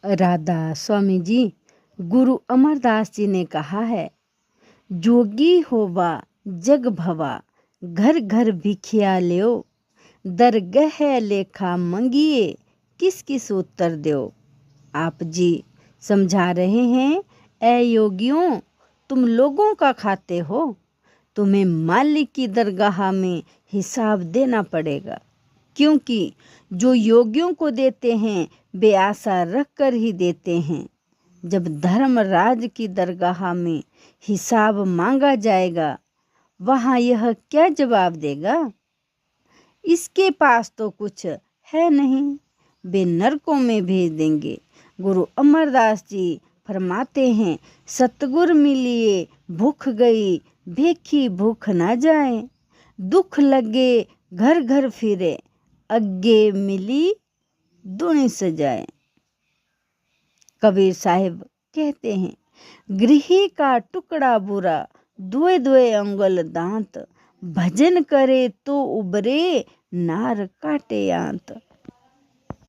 राधा स्वामी जी, गुरु अमरदास जी ने कहा है, जोगी होवा जग भवा, घर घर भिखिया लियो, दरगह लेखा मंगिए, किस किस उत्तर दो। आप जी समझा रहे हैं, ऐ योगियों, तुम लोगों का खाते हो, तुम्हें मालिक की दरगाह में हिसाब देना पड़ेगा, क्योंकि जो योगियों को देते हैं वे आशा रख कर ही देते हैं। जब धर्मराज की दरगाह में हिसाब मांगा जाएगा, वहाँ यह क्या जवाब देगा? इसके पास तो कुछ है नहीं, वे नरकों में भेज देंगे। गुरु अमरदास जी फरमाते हैं, सतगुर मिलिए भूख गई, भेखी भूख ना जाए, दुख लगे घर घर फिरे, अग्गे मिली दुनी सजाए। कबीर साहिब कहते हैं, गृही का टुकड़ा बुरा, दुए दुए अंगुल दांत, भजन करे तो उबरे, नार काटे आंत।